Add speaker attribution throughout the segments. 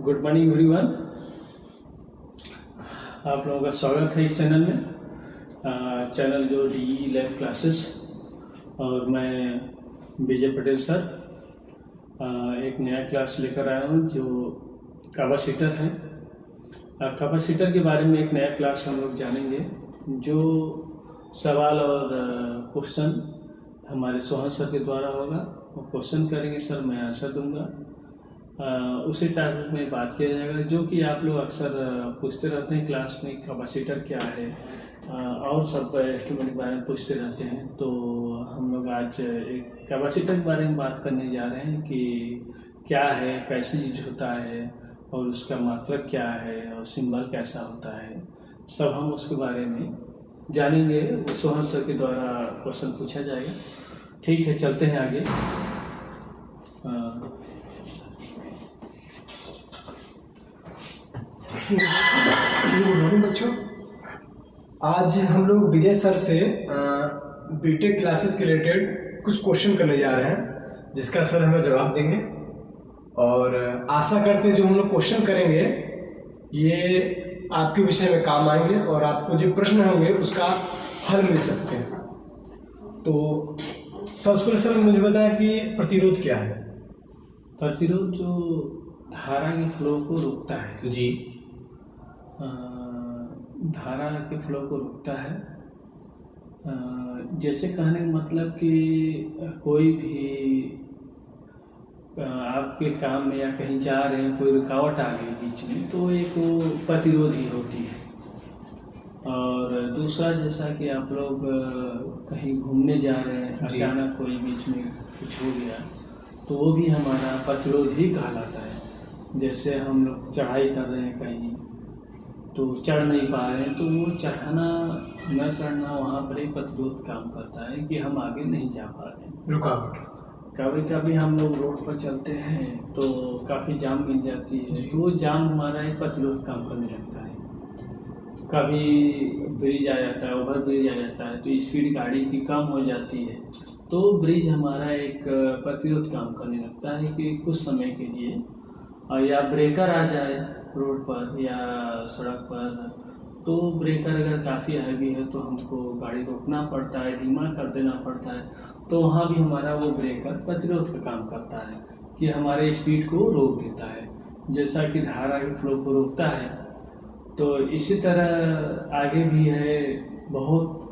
Speaker 1: Good morning everyone. आप लोगों का स्वागत है इस चैनल में। चैनल जो DE लैब क्लासेस, और मैं विजय पटेल सर एक नया क्लास लेकर आया हूँ जो कैपेसिटर है। कैपेसिटर के बारे में एक नया क्लास हम लोग जानेंगे। जो सवाल और क्वेश्चन हमारे सोहन सर के द्वारा होगा, वो क्वेश्चन करेंगे सर, मैं आंसर दूंगा। उसी टाइप में बात किया जाएगा जो कि आप लोग अक्सर पूछते रहते हैं क्लास में, कैपेसिटर क्या है, और सब इंस्ट्रूमेंट के बारे में पूछते रहते हैं। तो हम लोग आज एक कैपेसिटर के बारे में बात करने जा रहे हैं कि क्या है, कैसे चीज होता है, और उसका मात्रक क्या है, और सिंबल कैसा होता है, सब हम उसके बारे में जानेंगे। सोहन सर के द्वारा क्वेश्चन पूछा जाएगा। ठीक है, चलते हैं आगे।
Speaker 2: गुड मॉर्निंग बच्चों। आज हम लोग विजय सर से बीटेक क्लासेस के रिलेटेड कुछ क्वेश्चन करने जा रहे हैं, जिसका सर हमें जवाब देंगे। और आशा करते हैं जो हम लोग क्वेश्चन करेंगे ये आपके विषय में काम आएंगे और आपको जो प्रश्न होंगे उसका हल मिल सकते हैं। तो सबसे पहले सर मुझे बताएं कि प्रतिरोध क्या है।
Speaker 1: प्रतिरोध जो धारा के फ्लो को रोकता है
Speaker 2: जी।
Speaker 1: धारा के फ्लो को रोकता है। जैसे कहने का मतलब कि कोई भी आपके काम में या कहीं जा रहे हैं, कोई रुकावट आ गई बीच में, तो एक वो प्रतिरोध ही होती है। और दूसरा, जैसा कि आप लोग कहीं घूमने जा रहे हैं, अचानक कोई बीच में कुछ हो गया, तो वो भी हमारा प्रतिरोध ही कहलाता है। जैसे हम लोग चढ़ाई कर रहे हैं कहीं, तो चढ़ नहीं पा रहे हैं, तो वो चढ़ना न चढ़ना वहाँ पर एक प्रतिरोध काम करता है कि हम आगे नहीं जा पा रहे हैं।
Speaker 2: रुकावट।
Speaker 1: कभी कभी हम लोग रोड पर चलते हैं तो काफ़ी जाम मिल जाती है, तो वो जाम हमारा एक प्रतिरोध काम करने लगता है। कभी ब्रिज आ जाता है, ओवर ब्रिज आ जाता है, तो स्पीड गाड़ी की कम हो जाती है, तो ब्रिज हमारा एक प्रतिरोध काम करने लगता है कि कुछ समय के लिए। और या ब्रेकर आ जाए रोड पर या सड़क पर, तो ब्रेकर अगर काफ़ी हैवी है तो हमको गाड़ी रोकना पड़ता है, धीमा कर देना पड़ता है, तो वहाँ भी हमारा वो ब्रेकर प्रतिरोध का काम करता है कि हमारे स्पीड को रोक देता है। जैसा कि धारा के फ्लो को रोकता है, तो इसी तरह आगे भी है, बहुत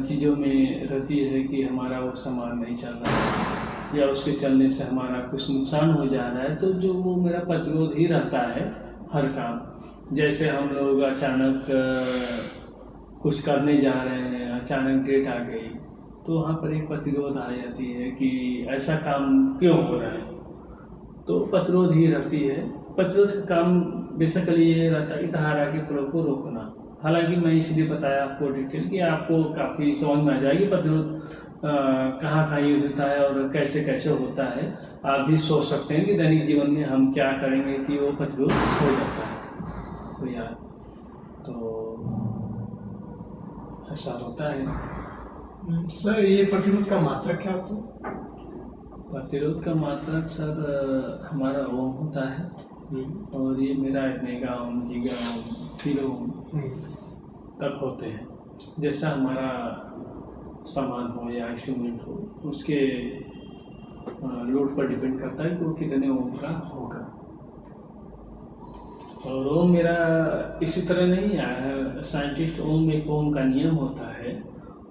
Speaker 1: चीज़ों में रहती है कि हमारा वो सामान नहीं चल रहा है या उसके चलने से हमारा कुछ नुकसान हो जा रहा है, तो जो वो मेरा प्रतिरोध ही रहता है हर काम। जैसे हम लोग अचानक कुछ करने जा रहे हैं, अचानक डेट आ गई, तो वहाँ पर एक प्रतिरोध आ जाती है कि ऐसा काम क्यों हो रहा है, तो प्रतिरोध ही रहती है। प्रतिरोध का काम बेसिकली ये रहता है कि धारा के फ्लो को रोकना। हालांकि मैं इसलिए बताया आपको डिटेल कि आपको काफ़ी समझ में आ जाएगी प्रतिरोध कहाँ यूज होता है और कैसे कैसे होता है। आप भी सोच सकते हैं कि दैनिक जीवन में हम क्या करेंगे कि वो प्रतिरोध हो जाता है। तो यार, तो ऐसा होता है।
Speaker 2: सर ये प्रतिरोध का मात्रक क्या होता है?
Speaker 1: प्रतिरोध का मात्रक सर हमारा ओम होता है, और ये मेरा मेगा ओम, गीगा ओम, किलो ओम तक होते हैं। जैसा हमारा सामान हो या इंस्ट्रूमेंट हो, उसके लोड पर डिपेंड करता है कि वो कितने ओम का होगा। और ओम मेरा इसी तरह नहीं आया है। साइंटिस्ट ओम, एक ओम का नियम होता है,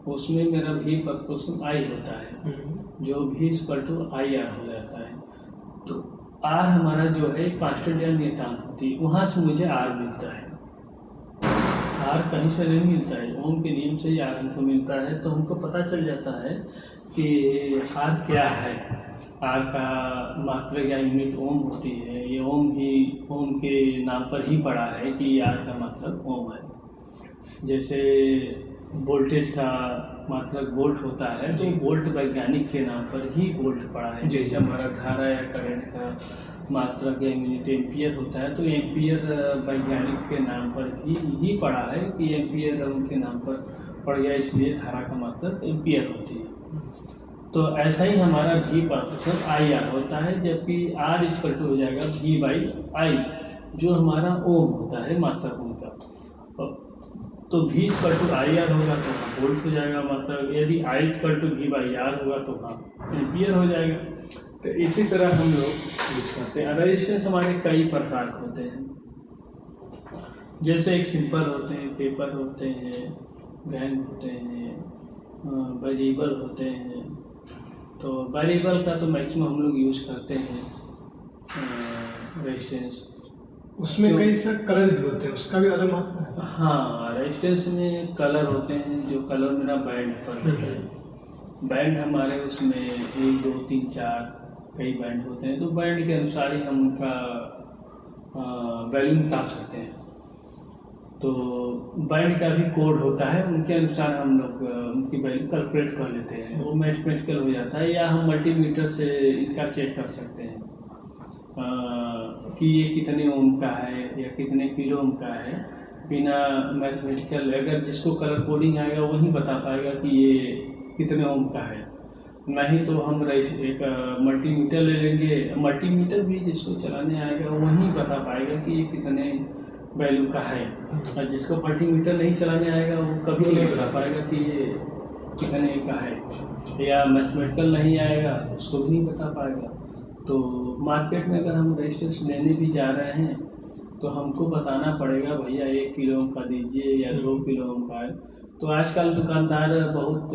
Speaker 1: उसमें मेरा V प्रपोर्शन I होता है, जो V = IR हो जाता है। तो R हमारा जो है कांस्टेंट या नियतांक होती है, वहाँ से मुझे R मिलता है। R कहीं से नहीं मिलता है, ओम के नियम से ही R हमको मिलता है। तो हमको पता चल जाता है कि R क्या है। R का मात्रक या यूनिट ओम होती है। ये ओम भी ओम के नाम पर ही पड़ा है कि R का मात्रक ओम है। जैसे वोल्टेज का मात्रक वोल्ट होता है, तो वोल्ट वैज्ञानिक के नाम पर ही वोल्ट पड़ा है। जैसे हमारा धारा या करंट का मात्रक या यूनिट एम्पियर होता है, तो एम्पियर वैज्ञानिक के नाम पर ही पड़ा है कि एम्पियर उनके नाम पर पड़ गया, इसलिए धारा का मात्रक एम्पियर होती है। तो ऐसा ही हमारा V प्रतिशत IR होता है, जबकि R इक्वल टू हो जाएगा V/I, जो हमारा ओम होता है मात्रक ओम का। तो V इक्वल टू IR होगा तो हाँ वोल्ट हो जाएगा मात्रक, यदि I इक्वल टू V/R होगा तो हाँ एम्पियर हो जाएगा। तो इसी तरह हम लोग यूज करते हैं। रेजिस्टेंस हमारे कई प्रकार के होते हैं, जैसे एक सिंपल होते हैं, पेपर होते हैं, गैंग होते हैं, वेरिएबल होते हैं। तो वेरिएबल का तो मैक्सिमम हम लोग यूज करते हैं रेजिस्टेंस।
Speaker 2: उसमें कई सारे कलर भी होते हैं, उसका भी अलग महत्व है।
Speaker 1: हाँ, रेजिस्टेंस में कलर होते हैं, जो कलर मेरा बैंड पर होता है। बैंड हमारे उसमें 1 2 3 4 कई बैंड होते हैं, तो बैंड के अनुसार ही हम उनका वैल्यू निकाल सकते हैं। तो बैंड का भी कोड होता है, उनके अनुसार हम लोग उनकी वैल्यू कैलकुलेट कर लेते हैं, वो मैथमेटिकल हो जाता है। या हम मल्टीमीटर से इनका चेक कर सकते हैं कि ये कितने ओम का है या कितने किलो ओम का है। बिना मैथमेटिकल, अगर जिसको कलर कोडिंग आएगा वही बता पाएगा कि ये कितने ओम का है, नहीं तो हम एक मल्टीमीटर ले लेंगे। मल्टीमीटर भी जिसको चलाने आएगा वही बता पाएगा कि ये कितने वैल्यू का है, और जिसको मल्टीमीटर नहीं चलाने आएगा वो कभी नहीं बता पाएगा कि ये कितने का है। या मैथमेटिकल नहीं आएगा उसको भी नहीं बता पाएगा। तो मार्केट में अगर हम रेजिस्टेंस लेने भी जा रहे हैं तो हमको बताना पड़ेगा, भैया 1 किलो ओम का दीजिए या 2 किलो ओम का है। तो आजकल दुकानदार बहुत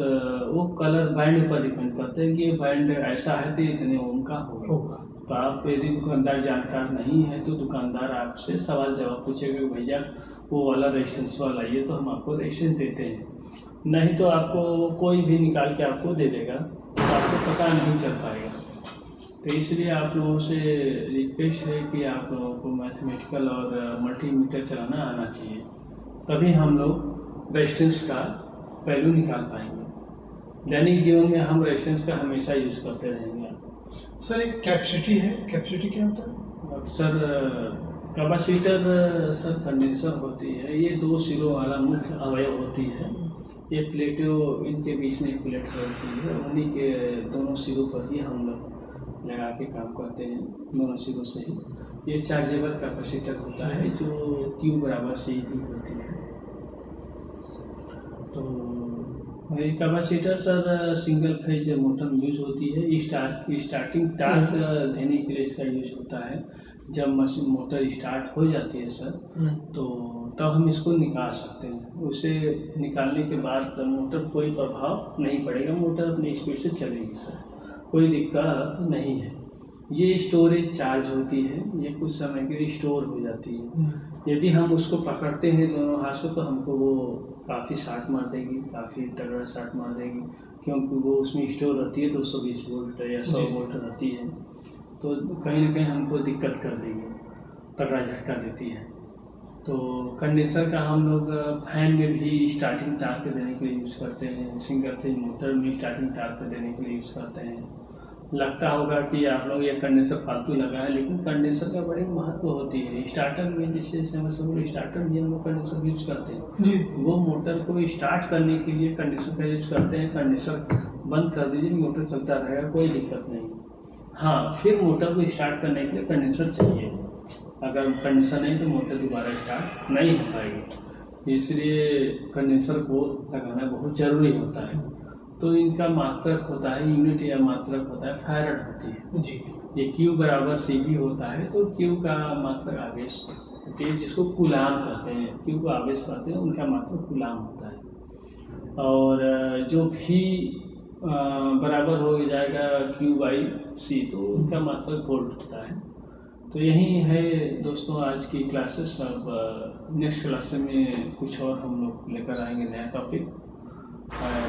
Speaker 1: वो कलर बैंड पर डिपेंड करते हैं कि ये बैंड ऐसा है तो इतने ओम का होगा। तो आप यदि दुकानदार जानकार नहीं है तो दुकानदार आपसे सवाल जवाब पूछेगा, भैया वो वाला रेजिस्टेंस वाला ये, तो हम आपको रेजिस्टेंस देते हैं। नहीं तो आपको कोई भी निकाल के आपको दे देगा, तो आपको पता नहीं चल पाएगा। तो इसलिए आप लोगों से रिक्वेस्ट है कि आप लोगों को मैथमेटिकल और मल्टीमीटर चलाना आना चाहिए, तभी हम लोग रेजिस्टेंस का वैल्यू निकाल पाएंगे। दैनिक जीवन में हम रेजिस्टेंस का हमेशा यूज़ करते रहेंगे।
Speaker 2: सर एक कैपेसिटी है, कैपेसिटी क्या होता है?
Speaker 1: अब सर कैपेसिटर सर कंडेंसर होती है, ये 2 सिरों वाला मुख्य अवयव होती है। ये प्लेटों, इनके बीच में एक प्लेट होती है, उन्हीं के दोनों सिरों पर ही हम लोग लगा के काम करते हैं, दोनों सिरों से ही। ये चार्जेबल कैपेसिटर होता है जो Q बराबर C की होती है। तो ये capacitor sir single phase motor में यूज होती है। स्टार्टिंग टार्क देने के लिए इसका यूज होता है। जब मशीन मोटर स्टार्ट हो जाती है सर, तो तब हम इसको निकाल सकते हैं। उसे निकालने के बाद मोटर कोई प्रभाव नहीं पड़ेगा, मोटर अपनी स्पीड से चलेगी सर, कोई दिक्कत नहीं है। ये स्टोरेज चार्ज होती है, ये कुछ समय के लिए स्टोर हो जाती है। यदि हम उसको पकड़ते हैं दोनों हाथ से तो हमको वो काफ़ी शॉट मार देगी, काफ़ी तगड़ा शॉट मार देगी, क्योंकि वो उसमें स्टोर रहती है 220 वोल्ट या 100 वोल्ट रहती है। तो कहीं ना कहीं हमको दिक्कत कर देगी, तगड़ा झटका देती है। तो कंडेंसर का हम लोग फैन में भी स्टार्टिंग टार्क देने के लिए यूज़ करते हैं, सिंगल फेज मोटर में स्टार्टिंग टार्क देने के लिए यूज़ करते हैं। लगता होगा कि आप लोग ये कंडेंसर फालतू लगा है, लेकिन कंडेंसर का बड़ी महत्व होती है। स्टार्टर में जिससे स्टार्टर भी हम लोग कंडेंसर यूज करते हैं
Speaker 2: जी,
Speaker 1: वो मोटर को स्टार्ट करने के लिए कंडेंसर का यूज करते हैं। कंडेंसर बंद कर दीजिए, मोटर चलता रहेगा, कोई दिक्कत नहीं। हाँ, फिर मोटर को स्टार्ट करने के लिए कंडेंसर चाहिए। अगर कंडेंसर नहीं तो मोटर दोबारा स्टार्ट नहीं हो पाएगी, इसलिए कंडेंसर को लगाना बहुत ज़रूरी होता है। तो इनका मात्रक होता है, यूनिट या मात्रक होता है फैरड होती है
Speaker 2: जी।
Speaker 1: ये Q बराबर CV होता है। तो Q का मात्रक आवेश होती है, जिसको कूलाम कहते हैं। Q को आवेश कहते हैं, उनका मात्रक कूलाम होता है। और जो V बराबर हो जाएगा Q/C, तो उनका मात्रक वोल्ट होता है। तो यही है दोस्तों आज की क्लासेस। अब नेक्स्ट क्लास में कुछ और हम लोग लेकर आएंगे नया टॉपिक,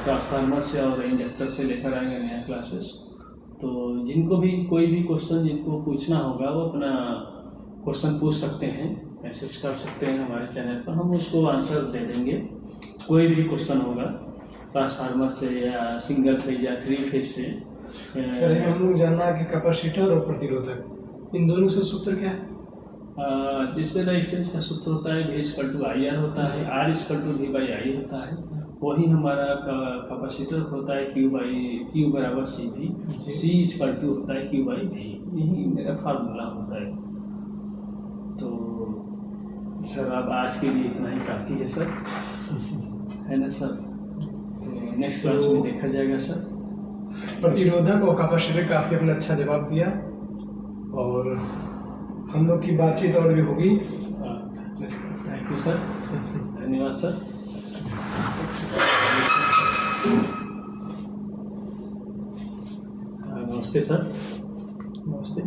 Speaker 1: ट्रांसफार्मर से और इंडक्टर से लेकर आएंगे नया क्लासेस। तो जिनको भी कोई भी क्वेश्चन जिनको पूछना होगा वो अपना क्वेश्चन पूछ सकते हैं, मैसेज कर सकते हैं हमारे चैनल पर, हम उसको आंसर दे देंगे। कोई भी क्वेश्चन होगा ट्रांसफार्मर से या सिंगल फेज या 3 फेज से।
Speaker 2: सर हम लोग जानना है कि कैपेसिटर और प्रतिरोधक, इन दोनों से सूत्र क्या है?
Speaker 1: जिससे रेजिस्टेंस का सूत्र होता है V = IR होता है, R = V/I होता है। वही हमारा कैपेसिटर होता है Q बराबर सी भी, सी इक्वल टू होता है Q बाई भी। यही मेरा फार्मूला होता है। तो सर अब आज के लिए इतना ही काफ़ी है सर, है ना सर? तो नेक्स्ट क्लास में देखा जाएगा सर।
Speaker 2: प्रतिरोधक और कैपेसिटर का आपने अपना अच्छा जवाब दिया, और हम लोग की बातचीत और भी होगी।
Speaker 1: थैंक यू सर, धन्यवाद सर। नमस्ते सर।
Speaker 2: नमस्ते।